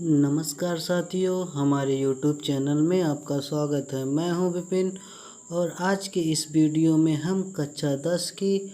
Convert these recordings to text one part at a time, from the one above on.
नमस्कार साथियों, हमारे YouTube चैनल में आपका स्वागत है। मैं हूं विपिन और आज के इस वीडियो में हम कक्षा 10 की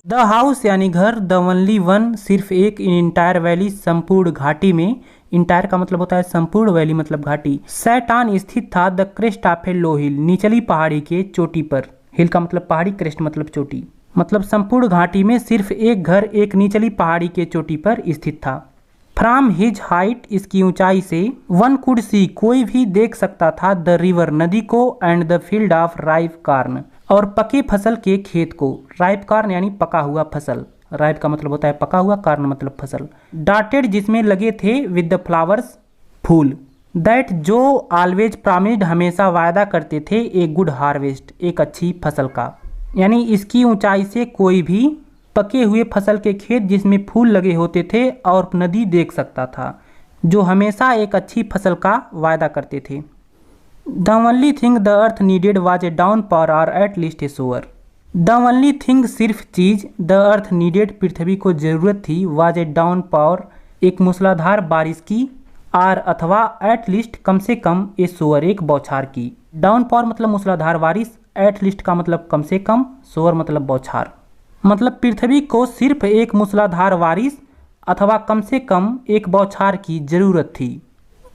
द हाउस यानी घर, द ओनली वन, सिर्फ एक, इन इंटायर वैली, संपूर्ण घाटी में। इंटायर का मतलब होता है संपूर्ण, वैली मतलब घाटी। सैटान स्थित था द क्रेस्ट ऑफ ए लो हिल, निचली पहाड़ी के चोटी पर। हिल का मतलब पहाड़ी, क्रेस्ट मतलब चोटी। मतलब संपूर्ण घाटी में सिर्फ एक घर एक निचली पहाड़ी के चोटी पर स्थित था। फ्रॉम हिज हाइट, इसकी ऊंचाई से, वन कुड सी, कोई भी देख सकता था, द रिवर, नदी को, and the field of ripe corn, और पके फसल के खेत को। राइप कार्न यानी पका हुआ फसल। राइप का मतलब होता है पका हुआ, कार्न मतलब फसल। डाटेड, जिसमें लगे थे, विद द फ्लावर्स, फूल। दैट, जो, ऑलवेज प्रॉमिस्ड, हमेशा वायदा करते थे, ए गुड हार्वेस्ट, एक अच्छी फसल का। यानी इसकी ऊंचाई से कोई भी पके हुए फसल के खेत जिसमें फूल लगे होते थे और नदी देख सकता था, जो हमेशा एक अच्छी फसल का वायदा करते थे। The only thing the earth needed was a downpour or at least a shower. The only thing, सिर्फ चीज, द अर्थ नीडेड, पृथ्वी को जरूरत थी, वाज ए डाउन पावर, एक मूसलाधार बारिश की, आर अथवा, एट लीस्ट, कम से कम, ए सोअर, एक बौछार की। डाउन पावर मतलब मूसलाधार बारिश, एट लीस्ट का मतलब कम से कम, सोअर मतलब बौछार। मतलब पृथ्वी को सिर्फ एक मूसलाधार बारिश अथवा कम से कम एक बौछार की जरूरत थी।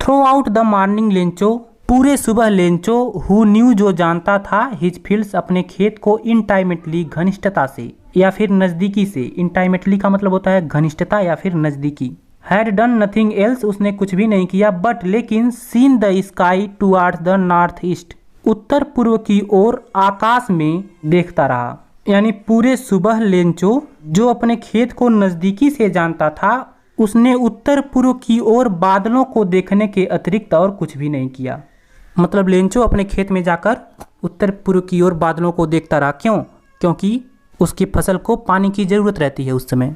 Through out the morning Lencho, पूरे सुबह लेंचो, हु न्यू, जो जानता था, हिज फील्ड्स, अपने खेत को, इंटाइमेटली, घनिष्ठता से या फिर नजदीकी से। इंटाइमेटली का मतलब होता है घनिष्ठता या फिर नजदीकी। हैड डन नथिंग एल्स, उसने कुछ भी नहीं किया, बट लेकिन, seen the sky towards the north east, उत्तर पूर्व की ओर आकाश में देखता रहा। यानी पूरे सुबह लेंचो, जो अपने खेत को नज़दीकी से जानता था, उसने उत्तर पूर्व की ओर बादलों को देखने के अतिरिक्त और कुछ भी नहीं किया। मतलब लेंचो अपने खेत में जाकर उत्तर पूर्व की ओर बादलों को देखता रहा। क्यों? क्योंकि उसकी फसल को पानी की ज़रूरत रहती है उस समय,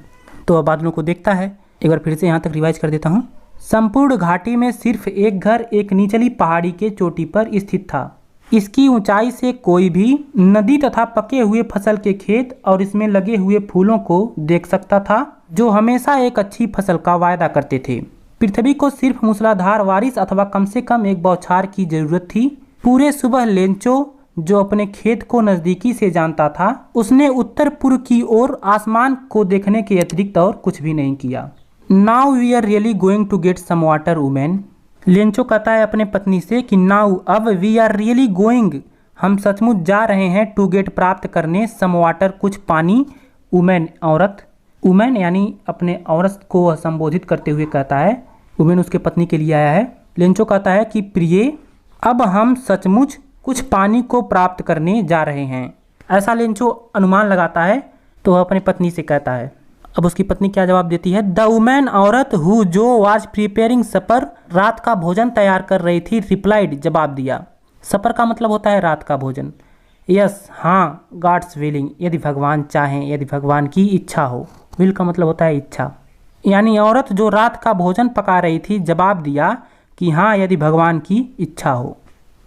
तो वह बादलों को देखता है। एक बार फिर से यहाँ तक रिवाइज कर देता हूँ। संपूर्ण घाटी में सिर्फ एक घर एक निचली पहाड़ी के चोटी पर स्थित था। इसकी ऊंचाई से कोई भी नदी तथा पके हुए फसल के खेत और इसमें लगे हुए फूलों को देख सकता था, जो हमेशा एक अच्छी फसल का वायदा करते थे। पृथ्वी को सिर्फ मूसलाधार बारिश अथवा कम से कम एक बौछार की जरूरत थी। पूरे सुबह लेंचो, जो अपने खेत को नजदीकी से जानता था, उसने उत्तर पूर्व की ओर आसमान को देखने के अतिरिक्त और कुछ भी नहीं किया। Now we are really going to get some water woman, Lencho कहता है अपने पत्नी से कि नाउ, अब, वी आर रियली गोइंग, हम सचमुच जा रहे हैं, टू गेट, प्राप्त करने, सम वाटर, कुछ पानी, वुमेन, औरत। वुमेन यानी अपने औरत को संबोधित करते हुए कहता है, वुमेन उसके पत्नी के लिए आया है। लेंचो कहता है कि प्रिय, अब हम सचमुच कुछ पानी को प्राप्त करने जा रहे हैं। ऐसा लेंचो अनुमान लगाता है, तो वह अपनी पत्नी से कहता है। अब उसकी पत्नी क्या जवाब देती है? द वुमेन, औरत, हु, जो, वाज प्रिपेयरिंग सपर, रात का भोजन तैयार कर रही थी, रिप्लाइड, जवाब दिया। सपर का मतलब होता है रात का भोजन। यस, हाँ, गॉड्स विलिंग, यदि भगवान चाहें, यदि भगवान की इच्छा हो। विल का मतलब होता है इच्छा। यानी औरत जो रात का भोजन पका रही थी, जवाब दिया कि हाँ, यदि भगवान की इच्छा हो।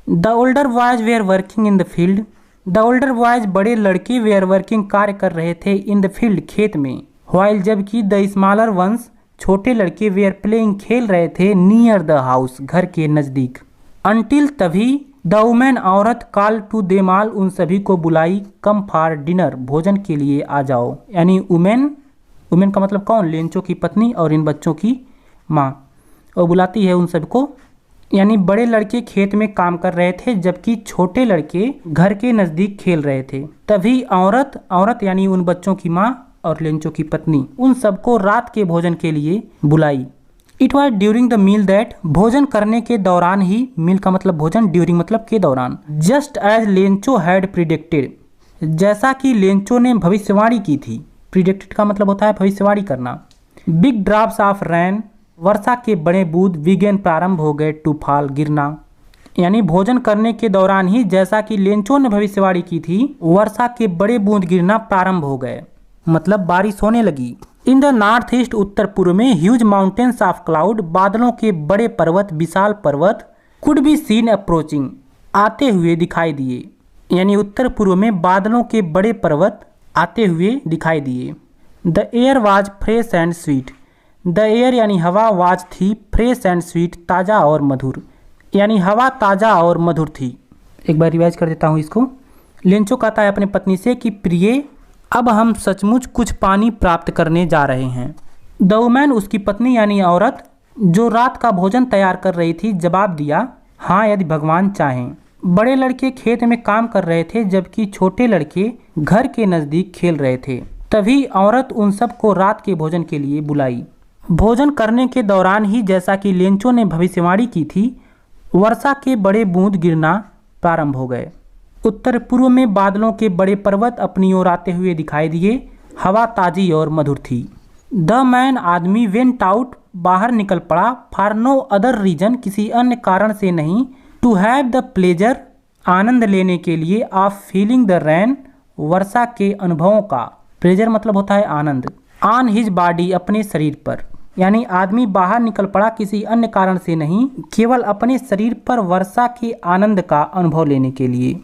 The older boys were working in the field, the older boys, बड़े लड़के, वेयर वर्किंग, कार्य कर रहे थे, इन द फील्ड, खेत में। व्हाइल, जबकि, द स्मॉलर वंस, छोटे लड़के, वेयर प्लेइंग, खेल रहे थे, नियर द हाउस, घर के नज़दीक। अनटिल, तभी, द वुमेन, औरत, कॉल टू देम ऑल, उन सभी को बुलाई, कम फॉर डिनर, भोजन के लिए आ जाओ। यानी वुमेन, वुमेन का मतलब कौन? लेंचो की पत्नी और इन बच्चों की माँ, और बुलाती है उन सबको। यानी बड़े लड़के खेत में काम कर रहे थे, जबकि छोटे लड़के घर के नज़दीक खेल रहे थे। तभी औरत, औरत यानी उन बच्चों की माँ और लेंचो की पत्नी, उन सबको रात के भोजन के लिए बुलाई। It was during the meal that, भोजन करने के दौरान ही, मील का मतलब भोजन, ड्यूरिंग मतलब के दौरान। Just as Lencho had predicted, जैसा कि लेंचो ने भविष्यवाणी की थी। प्रिडिक्टेड का मतलब होता है भविष्यवाणी करना। बिग ड्रॉप्स ऑफ रेन, वर्षा के बड़े बूंद, बिगेन, प्रारंभ हो गए, टू फॉल, गिरना। यानी भोजन करने के दौरान ही, जैसा कि लेंचो ने भविष्यवाणी की थी, वर्षा के बड़े बूंद गिरना प्रारंभ हो गए, मतलब बारिश होने लगी। इन द नॉर्थ ईस्ट, उत्तर पूर्व में, ह्यूज माउंटेन्स ऑफ क्लाउड, बादलों के बड़े पर्वत, विशाल पर्वत, कुड बी सीन अप्रोचिंग, आते हुए दिखाई दिए। यानी उत्तर पूर्व में बादलों के बड़े पर्वत आते हुए दिखाई दिए। The air was fresh and sweet, the air यानी हवा वाज थी फ्रेश एंड स्वीट, ताज़ा और मधुर, यानी हवा ताज़ा और मधुर थी। एक बार रिवाइज कर देता हूँ इसको। लेंचो कहता है अपने पत्नी से कि प्रिय, अब हम सचमुच कुछ पानी प्राप्त करने जा रहे हैं। द वुमन उसकी पत्नी यानी औरत जो रात का भोजन तैयार कर रही थी जवाब दिया, हाँ यदि भगवान चाहें। बड़े लड़के खेत में काम कर रहे थे जबकि छोटे लड़के घर के नज़दीक खेल रहे थे। तभी औरत उन सबको रात के भोजन के लिए बुलाई। भोजन करने के दौरान ही, जैसा कि लेंचो ने भविष्यवाणी की थी, वर्षा के बड़े बूंद गिरना प्रारंभ हो गए। उत्तर पूर्व में बादलों के बड़े पर्वत अपनी ओर आते हुए दिखाई दिए। हवा ताज़ी और मधुर थी। द मैन आदमी वेंट आउट बाहर निकल पड़ा, फॉर नो अदर रीजन किसी अन्य कारण से नहीं, टू हैव द प्लेजर आनंद लेने के लिए, ऑफ फीलिंग द रेन वर्षा के अनुभवों का। प्लेजर मतलब होता है आनंद। ऑन हिज बॉडी अपने शरीर पर, यानी आदमी बाहर निकल पड़ा किसी अन्य कारण से नहीं, केवल अपने शरीर पर वर्षा के आनंद का अनुभव लेने के लिए।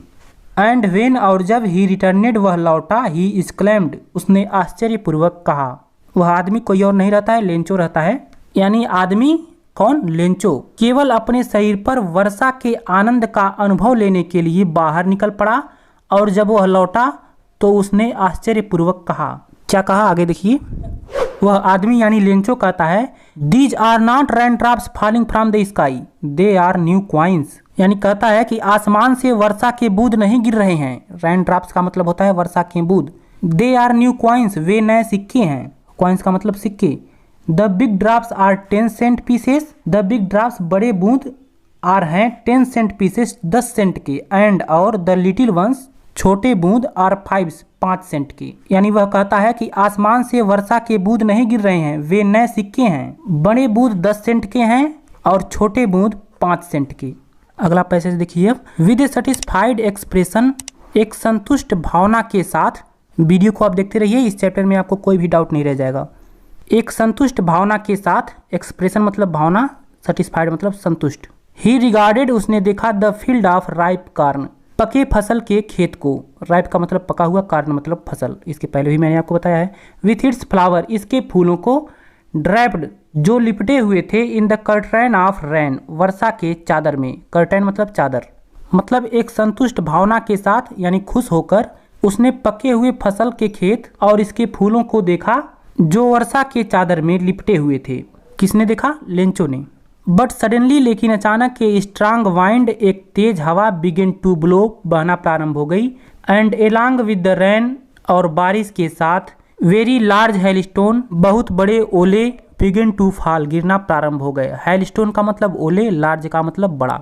एंड वेन और जब ही रिटर्नेड वह लौटा, ही एक्सक्लेम्ड उसने आश्चर्यपूर्वक कहा। वह आदमी कोई और नहीं रहता है, लेंचो रहता है। यानी आदमी कौन? लेंचो केवल अपने शरीर पर वर्षा के आनंद का अनुभव लेने के लिए बाहर निकल पड़ा और जब वह लौटा तो उसने आश्चर्यपूर्वक कहा। क्या कहा आगे देखिए। वह आदमी यानी लेंचो कहता है, these are not rain drops falling from the sky, they are new coins. यानी कहता है कि आसमान से वर्षा के बूंद नहीं गिर रहे हैं। रेन ड्रॉप्स का मतलब होता है वर्षा के बूंद। दे आर न्यू क्वाइंस, वे नए सिक्के हैं। क्वाइंस का मतलब सिक्के। The big drops are 10 cent pieces, the big drops बड़े बूंद आर हैं 10 सेंट पीसेस 10 सेंट के, एंड और द लिटिल वंस छोटे बूंद आर 5 सेंट के। यानी वह कहता है कि आसमान से वर्षा के बूंद नहीं गिर रहे हैं, वे नए सिक्के हैं। बड़े बूंद 10 सेंट के हैं और छोटे बूंद 5 सेंट के। अगला पैसेज देखिए अब। विद ए सेटिस्फाइड एक्सप्रेशन, एक संतुष्ट भावना के साथ। वीडियो को आप देखते रहिए, इस चैप्टर में आपको कोई भी डाउट नहीं रह जाएगा। एक संतुष्ट भावना के साथ, एक्सप्रेशन मतलब भावना, सेटिस्फाइड मतलब संतुष्ट। ही रिगार्डेड उसने देखा, the field of ripe corn पके फसल के खेत को। राइप का मतलब पका हुआ, कार्न मतलब फसल, इसके पहले भी मैंने आपको बताया है। विथ इट्स फ्लावर इसके फूलों को, ड्रैप्ड जो लिपटे हुए थे, in the curtain of rain वर्षा के चादर में। कर्टन मतलब चादर। मतलब एक संतुष्ट भावना के साथ यानी खुश होकर उसने पके हुए फसल के खेत और इसके फूलों को देखा जो वर्षा के चादर में लिपटे हुए थे। किसने देखा? लेंचो ने। बट सडनली लेकिन अचानक के स्ट्रांग वाइंड एक तेज हवा बिगिन टू ब्लो बहना प्रारंभ हो गई, and along with the rain और बारिश के साथ, वेरी लार्ज हेलस्टोन बहुत बड़े ओले, बिगिन टू फॉल गिरना प्रारंभ हो गए। हेलस्टोन का मतलब ओले, लार्ज का मतलब बड़ा।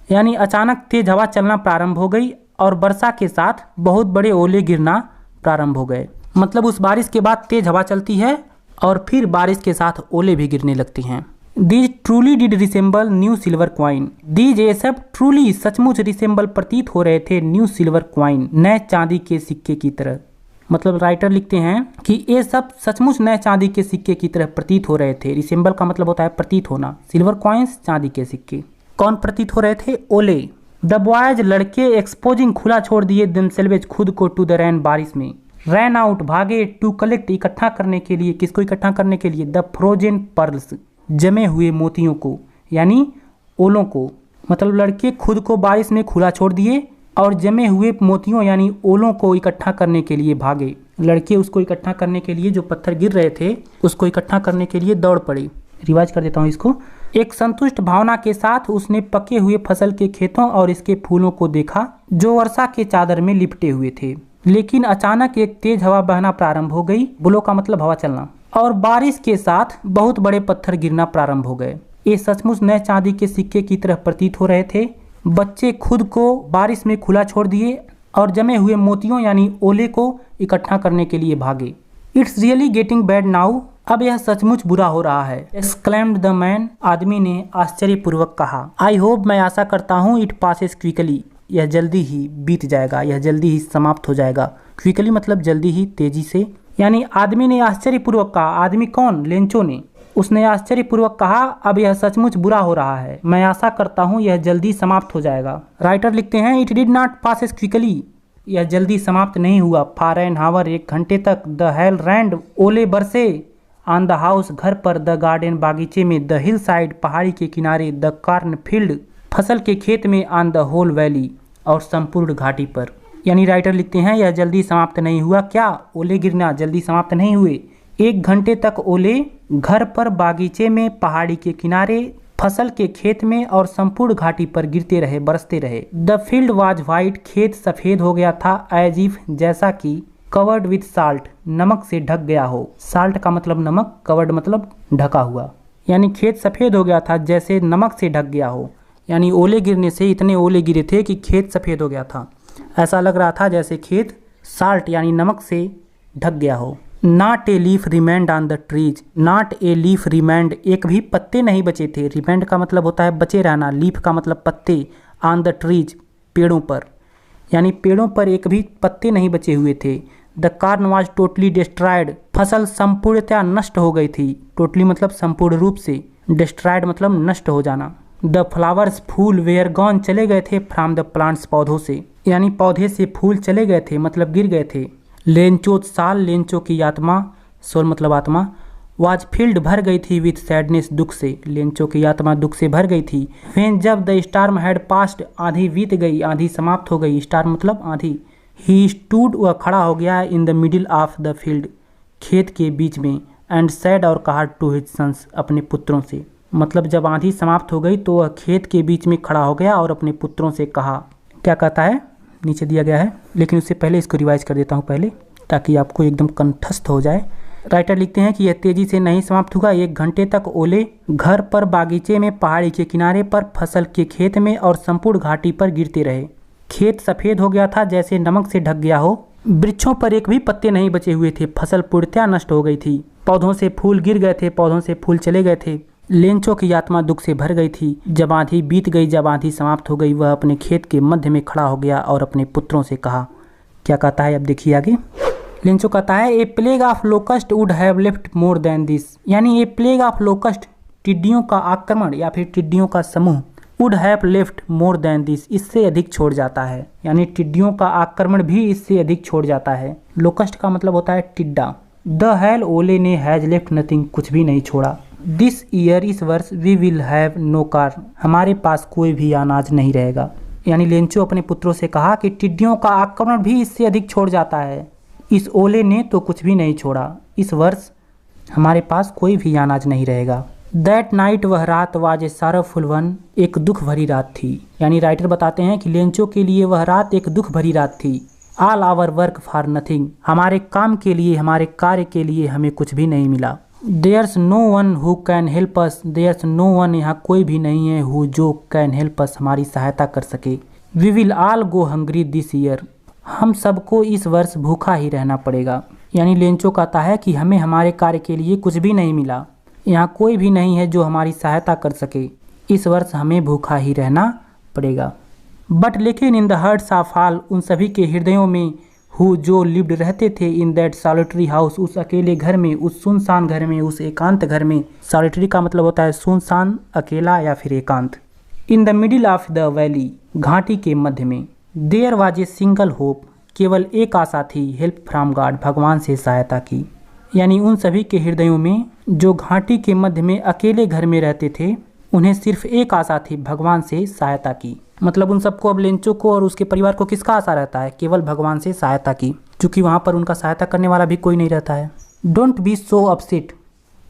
यानी अचानक तेज हवा चलना प्रारंभ हो गई और वर्षा के साथ बहुत बड़े ओले गिरना प्रारंभ हो गए। मतलब उस बारिश के बाद तेज हवा चलती है और फिर बारिश के साथ ओले भी गिरने लगती हैं। These truly did resemble new silver coin, these ये सब ट्रूली सचमुच रिसेंबल प्रतीत हो रहे थे, न्यू सिल्वर क्वाइन नए चांदी के सिक्के की तरह। मतलब राइटर लिखते हैं कि ये सब सचमुच नए चांदी के सिक्के की तरह प्रतीत हो रहे थे। रिसेंबल का मतलब होता है प्रतीत होना। सिल्वर क्वाइंस चांदी के सिक्के। कौन प्रतीत हो रहे थे? ओले। द बॉयज लड़के, एक्सपोजिंग खुला छोड़ दिए, देमसेल्वेज खुद को, टू द रैन बारिश में। रैन आउट भागे, टू कलेक्ट इकट्ठा करने के लिए। किसको इकट्ठा करने के लिए? द फ्रोजन पर्ल्स जमे हुए मोतियों को, यानी ओलों को। मतलब लड़के खुद को बारिश में खुला छोड़ दिए और जमे हुए मोतियों यानी ओलों को इकट्ठा करने के लिए भागे। लड़के उसको इकट्ठा करने के लिए, जो पत्थर गिर रहे थे उसको इकट्ठा करने के लिए दौड़ पड़े। रिवाइज कर देता हूँ इसको। एक संतुष्ट भावना के साथ उसने पके हुए फसल के खेतों और इसके फूलों को देखा जो वर्षा के चादर में लिपटे हुए थे। लेकिन अचानक एक तेज हवा बहना प्रारंभ हो गई। ब्लो का मतलब हवा चलना। और बारिश के साथ बहुत बड़े पत्थर गिरना प्रारंभ हो गए। ये सचमुच नए चांदी के सिक्के की तरह प्रतीत हो रहे थे। बच्चे खुद को बारिश में खुला छोड़ दिए और जमे हुए मोतियों यानी ओले को इकट्ठा करने के लिए भागे। It's really getting bad now, अब यह सचमुच बुरा हो रहा है। एक्सक्लेम्ड द मैन, आदमी ने आश्चर्यपूर्वक कहा। आई होप, मैं आशा करता हूँ, इट पासेस क्विकली, यह जल्दी ही बीत जाएगा, यह जल्दी ही समाप्त हो जाएगा। क्विकली मतलब जल्दी ही, तेजी से। यानी आदमी ने आश्चर्यपूर्वक कहा। आदमी कौन? लेंचो ने। उसने आश्चर्यपूर्वक कहा, अब यह सचमुच बुरा हो रहा है, मैं आशा करता हूँ यह जल्दी समाप्त हो जाएगा। राइटर लिखते हैं, it did not passes quickly, यह जल्दी समाप्त नहीं हुआ। फॉर एन हावर, 1 घंटे तक। द हेल रैंड, ओले बरसे। ऑन द हाउस घर पर, द गार्डन बागीचे में, द हिल साइड पहाड़ी के किनारे, द कार्न फील्ड फसल के खेत में, ऑन द होल वैली और संपूर्ण घाटी पर। यानी राइटर लिखते हैं यह जल्दी समाप्त नहीं हुआ। क्या? ओले गिरना जल्दी समाप्त नहीं हुए। 1 घंटे तक ओले घर पर, बागीचे में, पहाड़ी के किनारे, फसल के खेत में और संपूर्ण घाटी पर गिरते रहे, बरसते रहे। द फील्ड वाज वाइट, खेत सफेद हो गया था। एज इफ जैसा कि, कवर्ड विथ साल्ट नमक से ढक गया हो। साल्ट का मतलब नमक, कवर्ड मतलब ढका हुआ। यानी खेत सफेद हो गया था जैसे नमक से ढक गया हो। यानी ओले गिरने से इतने ओले गिरे थे कि खेत सफेद हो गया था। ऐसा लग रहा था जैसे खेत साल्ट यानी नमक से ढक गया हो। Not a leaf remained on the trees, not a leaf remained एक भी पत्ते नहीं बचे थे। रिमेंड का मतलब होता है बचे रहना, लीफ का मतलब पत्ते, ऑन द ट्रीज पेड़ों पर, यानी पेड़ों पर एक भी पत्ते नहीं बचे हुए थे। The corn was totally destroyed, फसल संपूर्णतया नष्ट हो गई थी। टोटली मतलब संपूर्ण रूप से, डिस्ट्रॉयड मतलब नष्ट हो जाना। द फ्लावर्स फूल वेयर गॉन चले गए थे, फ्रॉम द प्लांट्स पौधों से, यानी पौधे से फूल चले गए थे मतलब गिर गए थे। लेंचो साल, लेंचो की आत्मा, सोल मतलब आत्मा, वाज फील्ड भर गई थी विथ सैडनेस दुख से, लेंचो की आत्मा दुख से भर गई थी। व्हेन जब द स्टार्म हैड पास्ट आंधी बीत गई, आंधी समाप्त हो गई, स्टार्म मतलब आंधी। ही स्टूड वह खड़ा हो गया, इन the middle of the field खेत के बीच में, एंड सैड और कहा टू हिज सन्स अपने पुत्रों से, मतलब जब आंधी समाप्त हो गई तो वह खेत के बीच में खड़ा हो गया और अपने पुत्रों से कहा। क्या कहता है नीचे दिया गया है, लेकिन उससे पहले इसको रिवाइज कर देता हूँ पहले ताकि आपको एकदम कंठस्थ हो जाए। राइटर लिखते हैं कि यह तेजी से नहीं समाप्त हुआ। 1 घंटे तक ओले घर पर, बागीचे में, पहाड़ी के किनारे पर, फसल के खेत में और संपूर्ण घाटी पर गिरते रहे। खेत सफेद हो गया था जैसे नमक से ढक गया हो। वृक्षों पर एक भी पत्ते नहीं बचे हुए थे। फसल पूर्णतया नष्ट हो गई थी। पौधों से फूल गिर गए थे, पौधों से फूल चले गए थे। लेंचो की आत्मा दुख से भर गई थी। जब आंधी बीत गई, जब आंधी समाप्त हो गई, वह अपने खेत के मध्य में खड़ा हो गया और अपने पुत्रों से कहा। क्या कहता है अब देखिए आगे। लेंचो कहता है a plague of locust would have left more than this, यानी ए प्लेग ऑफ लोकस्ट टिड्डियों का आक्रमण या फिर टिड्डियों का समूह, would have left more than this इससे अधिक छोड़ जाता है, यानी टिड्डियों का आक्रमण भी इससे अधिक छोड़ जाता है। लोकस्ट का मतलब होता है टिड्डा। द हेल ओले ने हैज लेफ्ट नथिंग कुछ भी नहीं छोड़ा। दिस ईयर इस वर्ष we will have no corn हमारे पास कोई भी अनाज नहीं रहेगा। यानी लेंचो अपने पुत्रों से कहा कि टिड्डियों का आक्रमण भी इससे अधिक छोड़ जाता है। इस ओले ने तो कुछ भी नहीं छोड़ा। इस वर्ष हमारे पास कोई भी अनाज नहीं रहेगा। दैट नाइट वह रात वाज ए सारोफुल वन एक दुख भरी रात थी। यानी राइटर बताते हैं कि लेंचो के लिए वह रात एक दुख भरी रात थी। All our work for nothing हमारे काम के लिए, हमारे कार्य के लिए हमें कुछ भी नहीं मिला। There's no one who can help us there's no one यहाँ कोई भी नहीं है हु जो कैन हेल्प अस हमारी सहायता कर सके। We will all go hungry this year हम सबको इस वर्ष भूखा ही रहना पड़ेगा। यानी लेंचो कहता है कि हमें हमारे कार्य के लिए कुछ भी नहीं मिला। यहाँ कोई भी नहीं है जो हमारी सहायता कर सके। इस वर्ष हमें भूखा ही रहना पड़ेगा। बट लेकिन in the hearts of all उन सभी के हृदयों में हु जो लिव्ड रहते थे इन दैट सॉलिटरी हाउस उस अकेले घर में, उस सुनसान घर में, उस एकांत घर में। सॉलिटरी का मतलब होता है सुनसान, अकेला या फिर एकांत। In the middle of the valley घाटी के मध्य में। There was a single hope केवल एक आशा थी। हेल्प फ्रॉम गॉड भगवान से सहायता की। यानी उन सभी के हृदयों में जो घाटी के मध्य में अकेले घर में रहते थे उन्हें सिर्फ एक आशा थी, भगवान से सहायता की। मतलब उन सबको, अब लेंचो को और उसके परिवार को किसका आशा रहता है? केवल भगवान से सहायता की, क्योंकि वहाँ पर उनका सहायता करने वाला भी कोई नहीं रहता है। डोंट बी सो अपसेट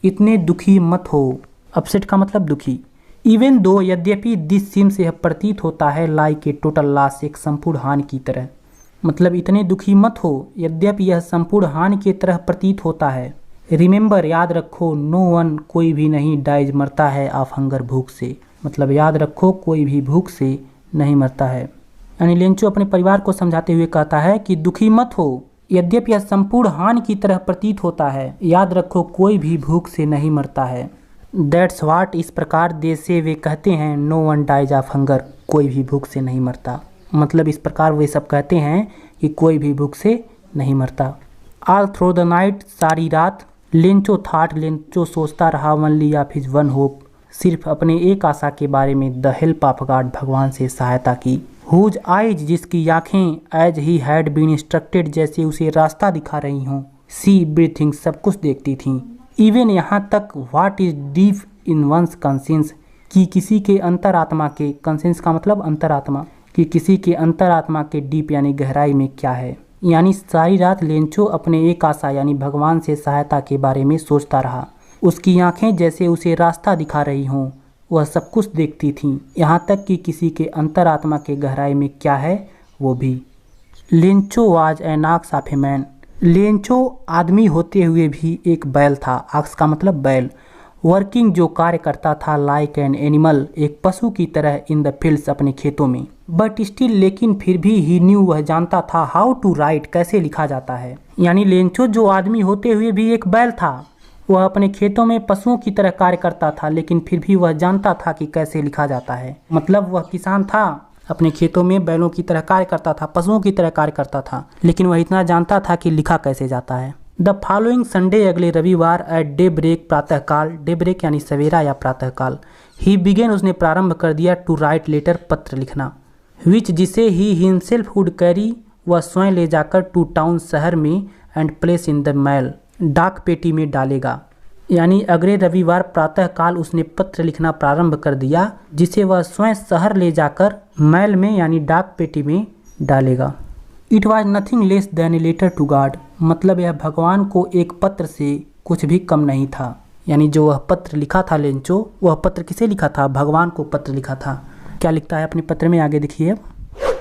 इतने दुखी मत हो। अपसेट का मतलब दुखी। इवन दो यद्यपि दिस सीम से प्रतीत होता है लाइक ए टोटल लॉस एक संपूर्ण हानि की तरह। मतलब इतने दुखी मत हो यद्यपि यह संपूर्ण हानि की तरह प्रतीत होता है। रिमेंबर याद रखो नो वन कोई भी नहीं डाइज मरता है ऑफ हंगर भूख से। मतलब याद रखो कोई भी भूख से नहीं मरता है। यानी लेंचो अपने परिवार को समझाते हुए कहता है कि दुखी मत हो यद्यपि यह संपूर्ण हानि की तरह प्रतीत होता है। याद रखो कोई भी भूख से नहीं मरता है। दैट्स वाट इस प्रकार दे से वे कहते हैं no one dies of hunger कोई भी भूख से नहीं मरता। मतलब इस प्रकार वे सब कहते हैं कि कोई भी भूख से नहीं मरता। ऑल थ्रू द नाइट सारी रात लेंचो थाट लेंचो सोचता रहा only of his one hope सिर्फ अपने एक आशा के बारे में। द हेल्प ऑफ गॉड भगवान से सहायता की। हुज आइज जिसकी आँखें as he had been instructed जैसे उसे रास्ता दिखा रही हों। सी ब्रीथिंग सब कुछ देखती थीं। इवन यहाँ तक what is deep in one's conscience, कि किसी के अंतरात्मा के, कंसेंस का मतलब अंतरात्मा, कि किसी के अंतरात्मा के डीप यानी गहराई में क्या है। यानी सारी रात लेंचो अपने एक आशा यानी भगवान से सहायता के बारे में सोचता रहा। उसकी आंखें जैसे उसे रास्ता दिखा रही हों, वह सब कुछ देखती थीं, यहाँ तक कि किसी के अंतरात्मा के गहराई में क्या है वो भी। Lencho was an ox of a man, Lencho आदमी होते हुए भी एक बैल था। ऑक्स का मतलब बैल। वर्किंग जो कार्य करता था लाइक एन एनिमल, एक पशु की तरह इन द फील्ड्स अपने खेतों में। बट स्टिल लेकिन फिर भी ही न्यू वह जानता था हाउ टू राइट कैसे लिखा जाता है। यानी लेंचो जो आदमी होते हुए भी एक बैल था, वह अपने खेतों में पशुओं की तरह कार्य करता था, लेकिन फिर भी वह जानता था कि कैसे लिखा जाता है। मतलब वह किसान था, अपने खेतों में बैलों की तरह कार्य करता था, पशुओं की तरह कार्य करता था, लेकिन वह इतना जानता था कि लिखा कैसे जाता है। द फॉलोइंग संडे, अगले रविवार, एट डे ब्रेक, प्रातःकाल, डे ब्रेक यानी सवेरा या प्रातःकाल, ही बिगेन उसने प्रारंभ कर दिया टू राइट लेटर, पत्र लिखना, विच जिसे ही हिमसेल्फ वुड कैरी, वह स्वयं ले जाकर टू टाउन शहर में, and place in the mail, डाक पेटी में डालेगा। यानी अगले रविवार प्रातःकाल उसने पत्र लिखना प्रारंभ कर दिया, जिसे वह स्वयं शहर ले जाकर मेल में यानी डाक पेटी में डालेगा। It was nothing less than a letter to God, मतलब यह भगवान को एक पत्र से कुछ भी कम नहीं था। यानी जो वह पत्र लिखा था लेंचो, वह पत्र किसे लिखा था? भगवान को पत्र लिखा था। क्या लिखता है अपने पत्र में, आगे देखिए।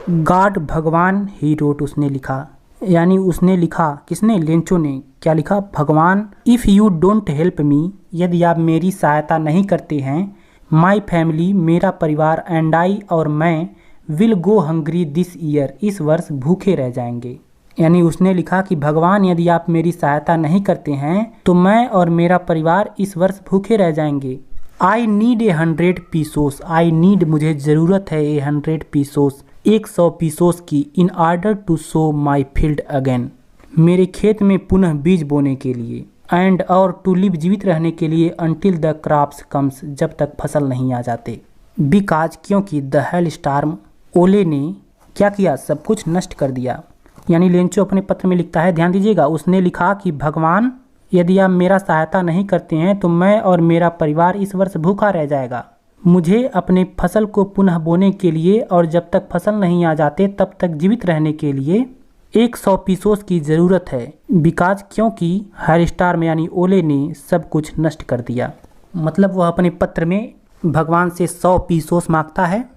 गॉड भगवान, ही रोट उसने लिखा, यानी उसने लिखा, किसने? लेंचो ने। क्या लिखा? भगवान, if you don't help me, यदि आप मेरी सहायता नहीं करते हैं, माई फैमिली, मेरा परिवार, एंड आई और मैं, will go hungry this year, इस वर्ष भूखे रह जाएंगे। यानी उसने लिखा कि भगवान यदि आप मेरी सहायता नहीं करते हैं तो मैं और मेरा परिवार इस वर्ष भूखे रह जाएंगे। I need 100 pesos, I need मुझे ज़रूरत है 100 पीसोस, 100 पीसोस की, in order to sow my field again, मेरे खेत में पुनः बीज बोने के लिए, एंड और टू लिव जीवित रहने के लिए, अंटिल द क्रॉप्स कम्स, जब तक फसल नहीं आ जाते। बिकॉज क्योंकि द हेल स्टार्म, ओले ने क्या किया? सब कुछ नष्ट कर दिया। यानी लेंचो अपने पत्र में लिखता है, ध्यान दीजिएगा, उसने लिखा कि भगवान यदि आप मेरा सहायता नहीं करते हैं तो मैं और मेरा परिवार इस वर्ष भूखा रह जाएगा। मुझे अपने फसल को पुनः बोने के लिए और जब तक फसल नहीं आ जाते तब तक जीवित रहने के लिए 100 पीसोस की ज़रूरत है। बिकॉज क्योंकि हेल स्टार्म यानी ओले ने सब कुछ नष्ट कर दिया। मतलब वह अपने पत्र में भगवान से 100 पीसोस मांगता है।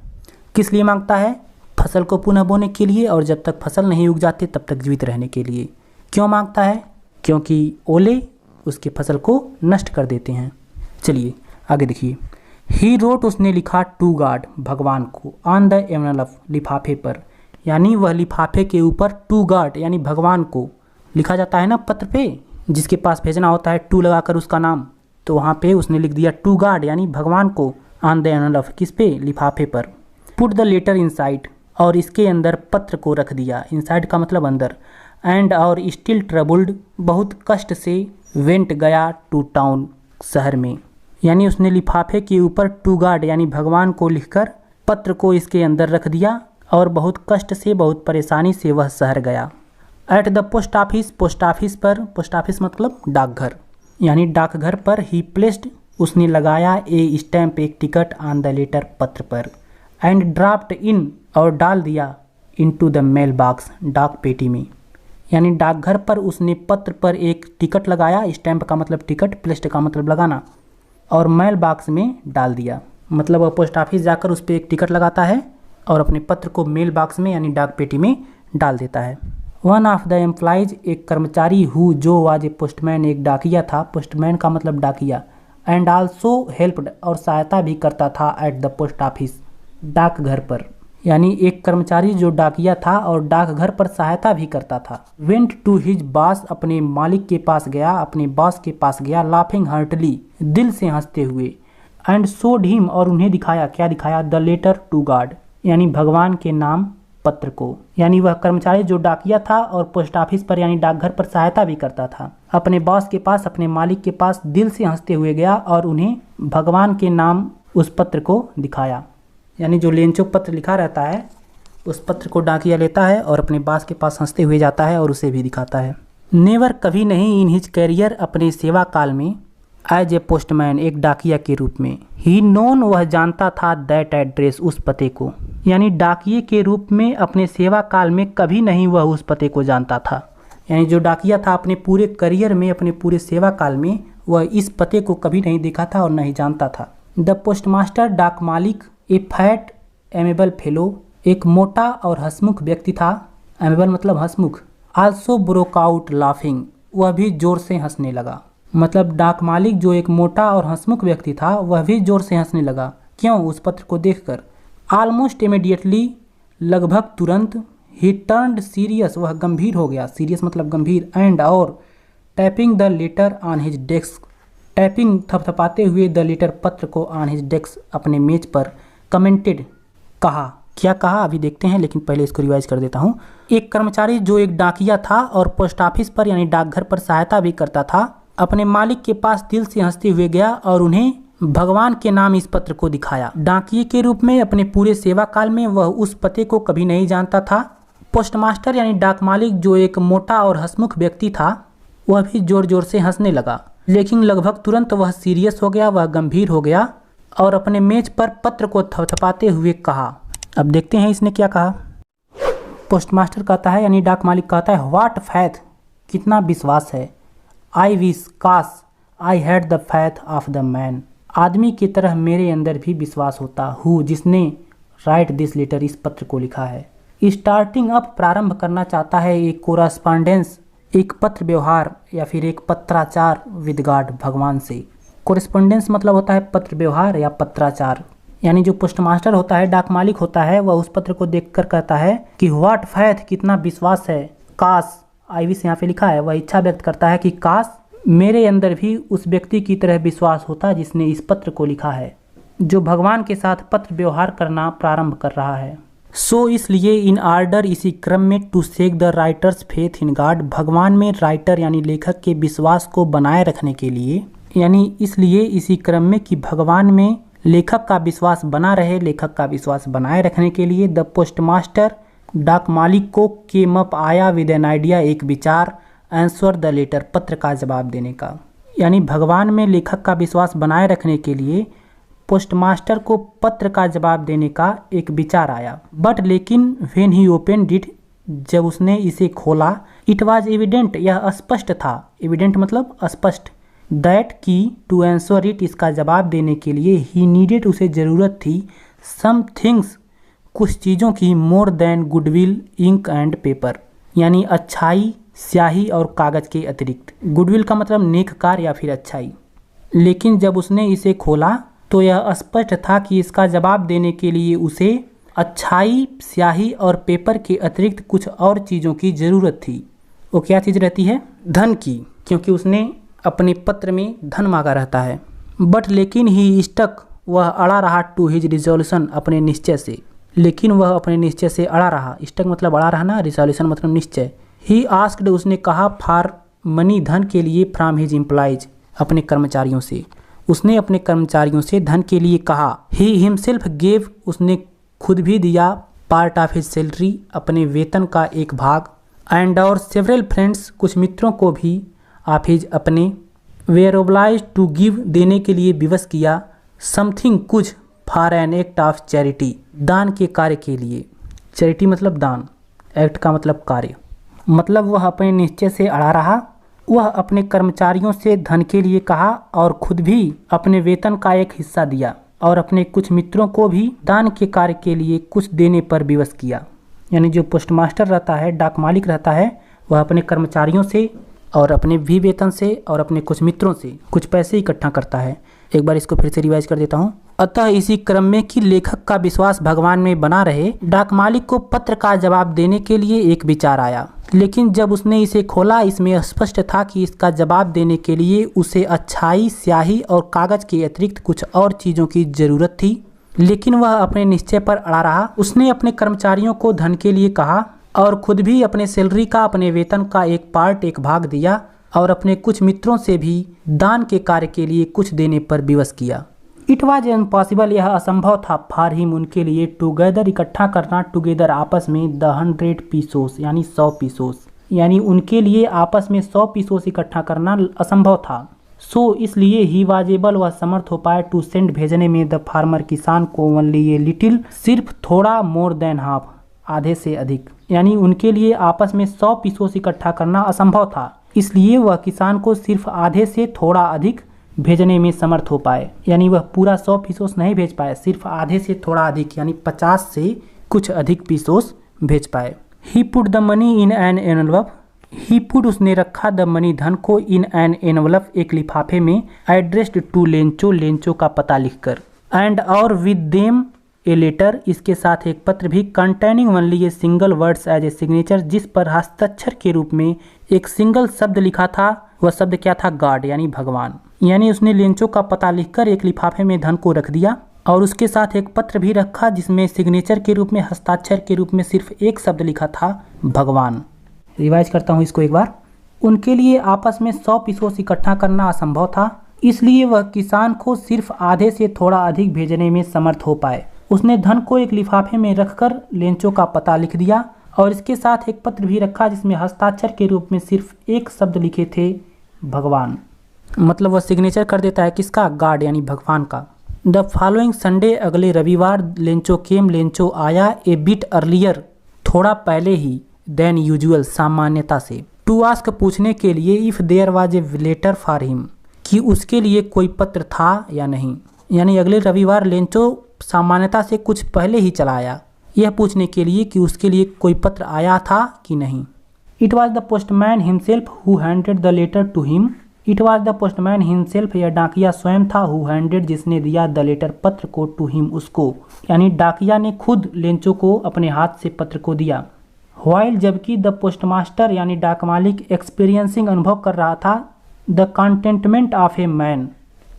किस लिए मांगता है? फसल को पुनः बोने के लिए और जब तक फसल नहीं उग जाती तब तक जीवित रहने के लिए। क्यों मांगता है? क्योंकि ओले उसके फसल को नष्ट कर देते हैं। चलिए आगे देखिए। ही रोट उसने लिखा टू गॉड भगवान को, ऑन द एनवेलप लिफाफे पर, यानी वह लिफाफे के ऊपर टू गॉड यानी भगवान को लिखा जाता है ना पत्र पे, जिसके पास भेजना होता है टू लगाकर उसका नाम, तो वहाँ पे उसने लिख दिया टू गॉड यानी भगवान को, ऑन द एनवेलप किस पे? लिफाफे पर। पुट द लेटर इनसाइड, और इसके अंदर पत्र को रख दिया, इनसाइड का मतलब अंदर, एंड और स्टिल ट्रबल्ड, बहुत कष्ट से, वेंट गया टू टाउन शहर में, यानी उसने लिफाफे के ऊपर टू गॉड यानी भगवान को लिखकर पत्र को इसके अंदर रख दिया और बहुत कष्ट से, बहुत परेशानी से वह शहर गया। At the post office, post office पर, पोस्ट ऑफिस मतलब डाकघर, यानी डाकघर पर, ही प्लेस्ड उसने लगाया, ए स्टैम्प एक टिकट, ऑन द लेटर पत्र पर, एंड ड्राफ्ट इन और डाल दिया, इनटू द मेल बॉक्स डाक पेटी में, यानी डाकघर पर उसने पत्र पर एक टिकट लगाया, स्टैम्प का मतलब टिकट, प्लेस्ड का मतलब लगाना, और मेल बॉक्स में डाल दिया। मतलब वह पोस्ट ऑफिस जाकर उस पर एक टिकट लगाता है और अपने पत्र को मेल बॉक्स में यानी डाक पेटी में डाल देता है। वन ऑफ द एम्प्लॉइज, एक कर्मचारी हु जो वाज ए पोस्टमैन, एक डाकिया था, पोस्टमैन का मतलब डाकिया, एंड आल्सो हेल्प्ड और सहायता भी करता था, एट द पोस्ट ऑफिस डाकघर पर, यानी एक कर्मचारी जो डाकिया था और डाकघर पर सहायता भी करता था। वेंट टू हिज बॉस, अपने मालिक के पास गया, अपने बॉस के पास गया, लाफिंग हार्टली दिल से हंसते हुए, एंड शोड हिम और उन्हें दिखाया, क्या दिखाया? द लेटर टू गॉड यानी भगवान के नाम पत्र को। यानी वह कर्मचारी जो डाकिया था और पोस्ट ऑफिस पर यानी डाकघर पर सहायता भी करता था, अपने बॉस के पास, अपने मालिक के पास दिल से हंसते हुए गया और उन्हें भगवान के नाम उस पत्र को दिखाया। यानी जो लेंचो पत्र लिखा रहता है उस पत्र को डाकिया लेता है और अपने बॉस के पास हंसते हुए जाता है और उसे भी दिखाता है। नेवर कभी नहीं, इन हिज कैरियर अपने सेवा काल में, एज ए पोस्टमैन, एक डाकिया के रूप में। ही नोन, वह जानता था, दैट एड्रेस, उस पते को। यानी डाकिये के रूप में अपने सेवा काल में कभी नहीं वह उस पते को जानता था। यानी जो डाकिया था अपने पूरे करियर में, अपने पूरे सेवा काल में वह इस पते को कभी नहीं देखा था और नहीं जानता था। द पोस्टमास्टर, डाक मालिक, ए फैट एमेबल फेलो, एक मोटा और हंसमुख व्यक्ति था। एमेबल मतलब हंसमुख। आल्सो ब्रोक आउट लाफिंग, वह भी जोर से हंसने लगा। मतलब डाक मालिक जो एक मोटा और हंसमुख व्यक्ति था वह भी जोर से हंसने लगा। क्यों? उस पत्र को देखकर। ऑलमोस्ट इमीडिएटली, लगभग तुरंत। ही टर्न्ड सीरियस, वह गंभीर हो गया। सीरियस मतलब गंभीर। एंड, और tapping the letter on his desk, tapping थपथपाते हुए द लेटर, पत्र को, ऑन हिज डेस्क, अपने मेज पर, कमेंटेड, कहा। क्या कहा अभी देखते हैं, लेकिन पहले इसको रिवाइज कर देता हूँ। एक कर्मचारी जो एक डाकिया था और पोस्ट ऑफिस पर यानी डाकघर पर सहायता भी करता था, अपने मालिक के पास दिल से हंसते हुए गया और उन्हें भगवान के नाम इस पत्र को दिखाया। डाकिये के रूप में अपने पूरे सेवा काल में वह उस पते को कभी नहीं जानता था। पोस्टमास्टर यानी डाक मालिक जो एक मोटा और हंसमुख व्यक्ति था वह भी जोर जोर से हंसने लगा। लेकिन लगभग तुरंत वह सीरियस हो गया, वह गंभीर हो गया और अपने मेज पर पत्र को थपथपाते हुए कहा। अब देखते हैं इसने क्या कहा। पोस्टमास्टर कहता है यानी डाक मालिक कहता है, व्हाट फैथ, कितना विश्वास है। आई विश, काश, I had the faith of the man, आदमी की तरह मेरे अंदर भी विश्वास होता, हु, जिसने राइट दिस लेटर, इस पत्र को लिखा है। स्टार्टिंग अप, प्रारंभ करना चाहता है, एक कोरस्पॉन्डेंस, एक पत्र व्यवहार या फिर एक पत्राचार, विद गॉड, भगवान से। कोरेस्पोंडेंस मतलब होता है पत्र व्यवहार या पत्राचार। यानी जो पोस्टमास्टर होता है, डाक मालिक होता है, वह उस पत्र को देखकर कहता है कि व्हाट फैथ, कितना विश्वास है। काश, आई विश यहाँ पे लिखा है, वह इच्छा व्यक्त करता है कि काश मेरे अंदर भी उस व्यक्ति की तरह विश्वास होता जिसने इस पत्र को लिखा है, जो भगवान के साथ पत्र व्यवहार करना प्रारंभ कर रहा है। सो इसलिए, इन आर्डर, इसी क्रम में, to shake the writer's faith in God, भगवान में राइटर यानी लेखक के विश्वास को बनाए रखने के लिए, यानी इसलिए इसी क्रम में कि भगवान में लेखक का विश्वास बना रहे, लेखक का विश्वास बनाए रखने के लिए, द पोस्टमास्टर, डाक मालिक को, केम अप, आया, विद एन आइडिया, एक विचार, आंसर द लेटर, पत्र का जवाब देने का। यानी भगवान में लेखक का विश्वास बनाए रखने के लिए पोस्टमास्टर को पत्र का जवाब देने का एक विचार आया। बट लेकिन, व्हेन ही ओपनड इट, जब उसने इसे खोला, इट वाज एविडेंट, यह स्पष्ट था। एविडेंट मतलब स्पष्ट। दैट की, टू आंसर इट, इसका जवाब देने के लिए, ही नीडेड, उसे ज़रूरत थी, सम थिंग्स, कुछ चीज़ों की, more than goodwill, ink and paper, यानी अच्छाई, स्याही और कागज़ के अतिरिक्त। गुडविल का मतलब नेक कार्य या फिर अच्छाई। लेकिन जब उसने इसे खोला तो यह स्पष्ट था कि इसका जवाब देने के लिए उसे अच्छाई, स्याही और पेपर के अतिरिक्त कुछ और चीज़ों की ज़रूरत थी। वो क्या चीज़ रहती है? धन की, क्योंकि उसने अपने पत्र में धन मांगा रहता है। बट लेकिन ही स्टक, वह अड़ा रहा, टू हिज रिजोल्यूशन, अपने निश्चय से। लेकिन वह अपने निश्चय से अड़ा रहा। स्टक मतलब अड़ा रहना, रिजोल्यूशन मतलब निश्चय। ही आस्क्ड, उसने कहा, फॉर मनी, धन के लिए, फ्रॉम हिज एम्प्लॉयज, अपने कर्मचारियों से। उसने अपने कर्मचारियों से धन के लिए कहा। ही हिमसेल्फ गेव, उसने खुद भी दिया, पार्ट ऑफ हिज सैलरी, अपने वेतन का एक भाग, एंड और सेवरल फ्रेंड्स, कुछ मित्रों को भी, ऑफ हिज, अपने, वेयर ओब्लाइज्ड टू गिव, देने के लिए विवश किया, समथिंग, कुछ, for an act of charity, दान के कार्य के लिए। चैरिटी मतलब दान, एक्ट का मतलब कार्य। मतलब वह अपने निश्चय से अड़ा रहा, वह अपने कर्मचारियों से धन के लिए कहा और खुद भी अपने वेतन का एक हिस्सा दिया और अपने कुछ मित्रों को भी दान के कार्य के लिए कुछ देने पर विवश किया। यानी जो पोस्टमास्टर रहता है, डाक मालिक रहता है, वह अपने कर्मचारियों से और अपने भी वेतन से और अपने कुछ मित्रों से कुछ पैसे इकट्ठा करता है। एक बार इसको फिर से रिवाइज कर देता हूँ। अतः इसी क्रम में कि लेखक का विश्वास भगवान में बना रहे, डाक मालिक को पत्र का जवाब देने के लिए एक विचार आया। लेकिन जब उसने इसे खोला, इसमें स्पष्ट था कि इसका जवाब देने के लिए उसे अच्छाई, स्याही और कागज के अतिरिक्त कुछ और चीज़ों की ज़रूरत थी। लेकिन वह अपने निश्चय पर अड़ा रहा। उसने अपने कर्मचारियों को धन के लिए कहा और खुद भी अपने सैलरी का, अपने वेतन का एक पार्ट, एक भाग दिया और अपने कुछ मित्रों से भी दान के कार्य के लिए कुछ देने पर विवश किया। इट वॉज इम्पॉसिबल, यह असंभव था, फॉर हिम, उनके लिए, टुगेदर, इकट्ठा करना, टुगेदर, आपस में, द 100 पीसोस, यानी 100 पीसोस, यानी उनके लिए आपस में 100 पीसोस इकट्ठा करना असंभव था। सो इसलिए ही वाज एबल वह समर्थ हो पाए टू सेंड भेजने में द फार्मर किसान को ओनली ये लिटिल सिर्फ थोड़ा मोर देन हाफ आधे से अधिक, यानी उनके लिए आपस में 100 पीसोस इकट्ठा करना असंभव था, इसलिए वह किसान को सिर्फ आधे से थोड़ा अधिक भेजने में समर्थ हो पाए, यानी वह पूरा 100 पीसोस नहीं भेज पाए, सिर्फ आधे से थोड़ा अधिक यानी 50 से कुछ अधिक पीसोस भेज पाए। He put the money in an envelope, he put उसने रखा द मनी धन को इन एन एनवलप एक लिफाफे में, एड्रेस्ड टू लेंचो लेंचो का पता लिखकर, एंड और विद देम ए लेटर इसके साथ एक पत्र भी, containing only a single words as a signature जिस पर हस्ताक्षर के रूप में एक सिंगल शब्द लिखा था। वह शब्द क्या था? गॉड यानी भगवान। यानी उसने लेंचो का पता लिखकर एक लिफाफे में धन को रख दिया और उसके साथ एक पत्र भी रखा जिसमें सिग्नेचर के रूप में हस्ताक्षर के रूप में सिर्फ एक शब्द लिखा था, भगवान। रिवाइज करता हूँ इसको एक बार। उनके लिए आपस में 100 पीसोस इकट्ठा करना असंभव था, इसलिए वह किसान को सिर्फ आधे से थोड़ा अधिक भेजने में समर्थ हो पाए। उसने धन को एक लिफाफे में रखकर लेंचो का पता लिख दिया और इसके साथ एक पत्र भी रखा जिसमें हस्ताक्षर के रूप में सिर्फ एक शब्द लिखे थे, भगवान। मतलब वह सिग्नेचर कर देता है किसका? गॉड यानी भगवान का। द फॉलोइंग संडे अगले रविवार लेंचो केम लेंचो आया ए बिट अर्लियर थोड़ा पहले ही देन यूजुअल सामान्यता से, टू आस्क पूछने के लिए if there was a letter for him कि उसके लिए कोई पत्र था या नहीं। यानी अगले रविवार लेंचो सामान्यता से कुछ पहले ही चला आया यह पूछने के लिए कि उसके लिए कोई पत्र आया था कि नहीं। It was the postman himself who handed the letter to him, it was the postman himself यह डाकिया स्वयं था, हु हैंडेड जिसने दिया द लेटर पत्र को, टू हिम उसको, यानी डाकिया ने खुद लेंचो को अपने हाथ से पत्र को दिया। व्हाइल जबकि द पोस्टमास्टर यानी डाक मालिक एक्सपीरियंसिंग अनुभव कर रहा था the containment of a man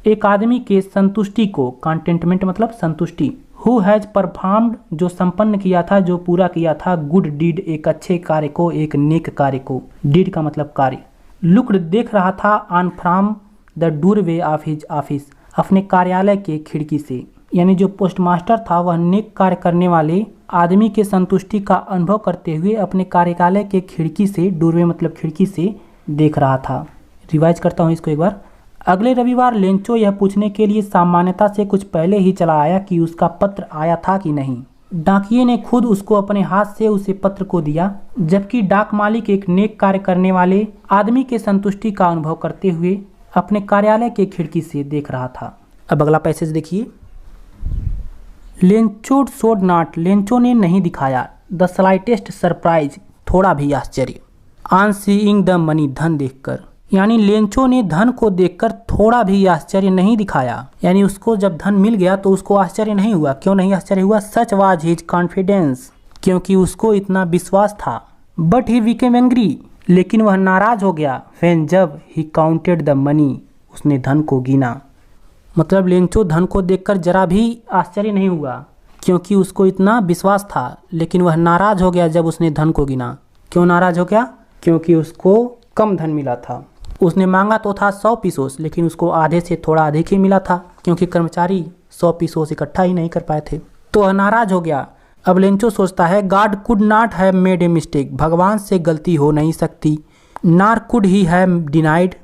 एक आदमी के संतुष्टि को, कंटेंटमेंट मतलब संतुष्टि, हु हैज परफॉर्म्ड जो संपन्न किया था, जो पूरा किया था, गुड डीड एक अच्छे कार्य को, एक नेक कार्य को, डीड का मतलब कार्य, लुक्ड देख रहा था, on from the doorway of his office अपने कार्यालय के खिड़की से, यानी जो पोस्टमास्टर था वह नेक कार्य करने वाले आदमी के संतुष्टि का अनुभव करते हुए अपने कार्यालय के खिड़की से, डोरवे मतलब खिड़की से देख रहा था। रिवाइज करता हूँ इसको एक बार। अगले रविवार लेंचो यह पूछने के लिए सामान्यता से कुछ पहले ही चला आया कि उसका पत्र आया था कि नहीं। डाकिये ने खुद उसको अपने हाथ से उसे पत्र को दिया, जबकि डाक मालिक एक नेक कार्य करने वाले आदमी के संतुष्टि का अनुभव करते हुए अपने कार्यालय के खिड़की से देख रहा था। अब अगला पैसेज देखिए। लेंचो शोड नॉट लेंचो ने नहीं दिखाया द स्लाइटेस्ट सरप्राइज थोड़ा भी आश्चर्य, ऑन सीइंग द मनी धन देखकर, यानी लेंचो ने धन को देखकर थोड़ा भी आश्चर्य नहीं दिखाया, यानी उसको जब धन मिल गया तो उसको आश्चर्य नहीं हुआ। क्यों नहीं आश्चर्य हुआ? सच वाज हिज कॉन्फिडेंस, क्योंकि उसको इतना विश्वास था। बट ही बिकेम एंग्री, लेकिन वह नाराज हो गया। व्हेन जब ही काउंटेड द मनी उसने धन को गिना। मतलब लेंचो धन को देखकर जरा भी आश्चर्य नहीं हुआ क्योंकि उसको इतना विश्वास था, लेकिन वह नाराज हो गया जब उसने धन को गिना। क्यों नाराज हो गया? क्योंकि उसको कम धन मिला था। उसने मांगा तो था 100 पीसोस, लेकिन उसको आधे से थोड़ा अधिक ही मिला था क्योंकि कर्मचारी 100 पीसोस इकट्ठा ही नहीं कर पाए थे, तो वह नाराज हो गया। अब लेंचो सोचता है God could not have made a mistake, भगवान से गलती हो नहीं सकती। नार कुड ही हैव डिनाइड,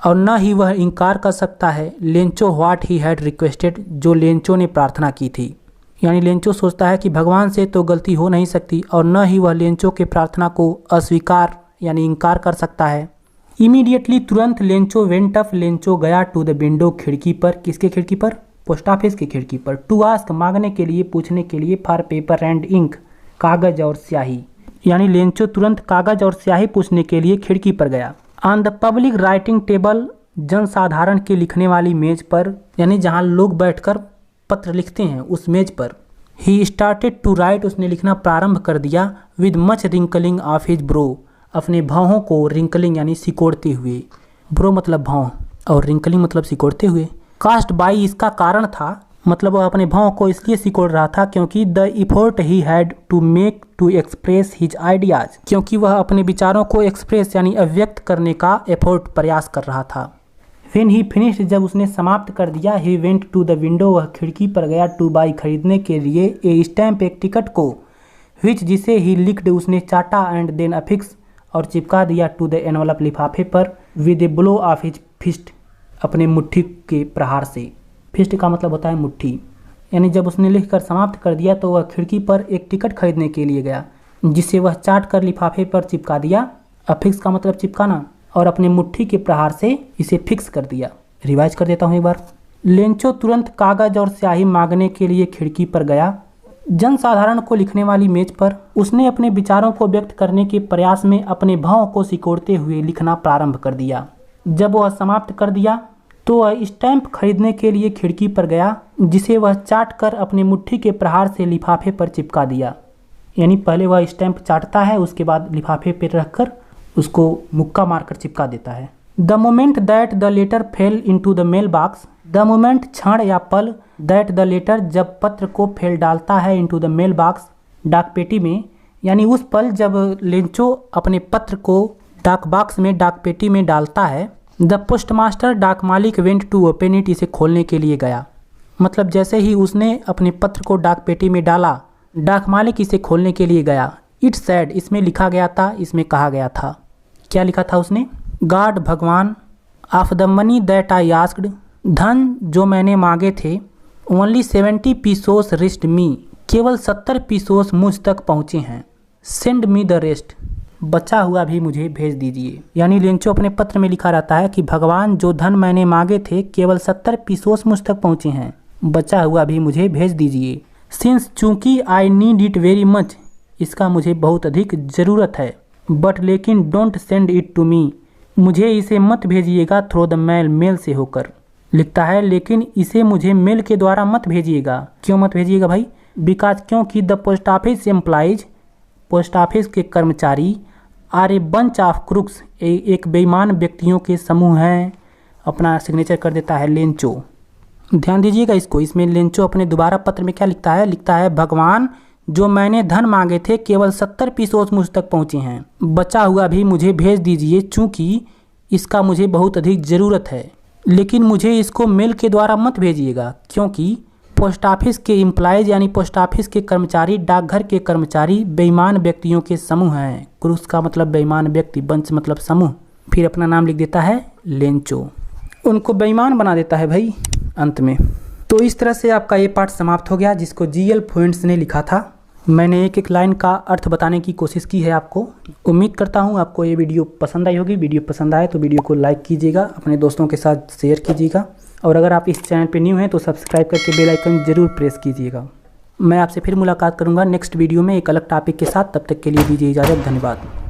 और न ही वह इनकार कर सकता है। Lencho what he had requested, जो लेंचो ने प्रार्थना की थी। यानी लेंचो सोचता है कि भगवान से तो गलती हो नहीं सकती और न ही वह लेंचो के प्रार्थना को अस्वीकार यानी इनकार कर सकता है। इमीडिएटली तुरंत लेंचो वेंट अप, लेंचो गया टू द विंडो खिड़की पर। किसके खिड़की पर? पोस्ट ऑफिस की खिड़की पर। टू आस्क मांगने के लिए, पूछने के लिए, फॉर पेपर एंड इंक कागज और स्याही, यानी लेंचो तुरंत कागज और स्याही पूछने के लिए खिड़की पर गया। On the public writing table, जनसाधारण के लिखने वाली मेज पर, यानी जहाँ लोग बैठकर पत्र लिखते हैं उस मेज पर। ही स्टार्टेड टू राइट, उसने लिखना प्रारंभ कर दिया। With much wrinkling of his bro, अपने भावों को रिंकलिंग यानी सिकोड़ते हुए, ब्रो मतलब भाव और रिंकलिंग मतलब सिकोड़ते हुए। कास्ट बाई इसका कारण था, मतलब वह अपने भावों को इसलिए सिकोड़ रहा था क्योंकि the effort he had to make to express his ideas, क्योंकि वह अपने विचारों को एक्सप्रेस यानी अव्यक्त करने का एफर्ट प्रयास कर रहा था। व्हेन ही फिनिश्ड, जब उसने समाप्त कर दिया, he went to the window, वह खिड़की पर गया, टू बाई खरीदने के लिए, ए स्टैम्प एक टिकट को, विच जिसे ही लिक्ड उसने चाटा, एंड देन अफिक्स और चिपका दिया, टू द एनवलप लिफाफे पर, with a blow of his fist अपने मुट्ठी के प्रहार से। फिस्ट का मतलब होता है मुट्ठी। यानी जब उसने लिखकर समाप्त कर दिया तो वह खिड़की पर एक टिकट खरीदने के लिए गया, जिसे वह चाट कर लिफाफे पर चिपका दिया। अफिक्स का मतलब चिपकाना, और अपने मुट्ठी के प्रहार से इसे फिक्स कर दिया। रिवाइज कर देता हूँ एक बार। लेंचो तुरंत कागज और स्याही मांगने के लिए खिड़की पर गया। जनसाधारण को लिखने वाली मेज पर उसने अपने विचारों को व्यक्त करने के प्रयास में अपने भावों को सिकोड़ते हुए लिखना प्रारंभ कर दिया। जब वह समाप्त कर दिया तो वह स्टैंप खरीदने के लिए खिड़की पर गया, जिसे वह चाट कर अपने मुट्ठी के प्रहार से लिफाफे पर चिपका दिया। यानी पहले वह स्टैंप चाटता है, उसके बाद लिफाफे पर रखकर उसको मुक्का मारकर चिपका देता है। The moment that the letter fell into the mail box, the moment क्षण या पल, दैट द लेटर जब पत्र को फेल डालता है इनटू द मेल बॉक्स डाक पेटी में, यानी उस पल जब लेंचो अपने पत्र को डाक बॉक्स में डाक पेटी में डालता है। द पोस्टमास्टर डाक मालिक वेंट टू ओपन इट, इसे खोलने के लिए गया। मतलब जैसे ही उसने अपने पत्र को डाक पेटी में डाला, डाक मालिक इसे खोलने के लिए गया। इट सैड, इसमें लिखा गया था, इसमें कहा गया था। क्या लिखा था उसने? गॉड, भगवान, of the money that I asked, धन जो मैंने मांगे थे, ओनली 70 पीसोस रिस्ट मी, केवल 70 पीसोस मुझ तक पहुँचे हैं। सेंड मी द रेस्ट, बचा हुआ भी मुझे भेज दीजिए। यानी लेंचो अपने पत्र में लिखा रहता है कि भगवान जो धन मैंने मांगे थे केवल 70 पीसोस मुझ तक पहुँचे हैं, बचा हुआ भी मुझे भेज दीजिए। सिंस चूंकि I need it very much, इसका मुझे बहुत अधिक ज़रूरत है। बट लेकिन don't send it to me, मुझे इसे मत भेजिएगा थ्रू द मेल, मेल से होकर। लिखता है लेकिन इसे मुझे मेल के द्वारा मत भेजिएगा। क्यों मत भेजिएगा भाई? बिकॉज, क्योंकि the post office employees, post office के कर्मचारी, are a bunch of crooks, एक बेईमान व्यक्तियों के समूह हैं। अपना सिग्नेचर कर देता है लेंचो। ध्यान दीजिएगा इसको। इसमें लेंचो अपने दोबारा पत्र में क्या लिखता है? लिखता है भगवान जो मैंने धन मांगे थे केवल 70 पीसोस मुझ तक पहुँचे हैं, बचा हुआ भी मुझे भेज दीजिए चूँकि इसका मुझे बहुत अधिक ज़रूरत है। लेकिन मुझे इसको मेल के द्वारा मत भेजिएगा, क्योंकि पोस्ट ऑफिस के एम्प्लॉयज़ यानी पोस्ट ऑफिस के कर्मचारी, डाकघर के कर्मचारी बेईमान व्यक्तियों के समूह हैं। क्रूस का मतलब बेईमान व्यक्ति, बंच मतलब समूह। फिर अपना नाम लिख देता है लेंचो, उनको बेईमान बना देता है भाई अंत में। तो इस तरह से आपका ये पार्ट समाप्त हो गया, जिसको GL फुएंट्स ने लिखा था। मैंने एक एक लाइन का अर्थ बताने की कोशिश की है आपको। उम्मीद करता हूँ आपको ये वीडियो पसंद आई होगी। वीडियो पसंद आए तो वीडियो को लाइक कीजिएगा, अपने दोस्तों के साथ शेयर कीजिएगा, और अगर आप इस चैनल पे न्यू हैं तो सब्सक्राइब करके बेल आइकन ज़रूर प्रेस कीजिएगा। मैं आपसे फिर मुलाकात करूँगा नेक्स्ट वीडियो में एक अलग टॉपिक के साथ। तब तक के लिए दीजिए इजाज़त। धन्यवाद।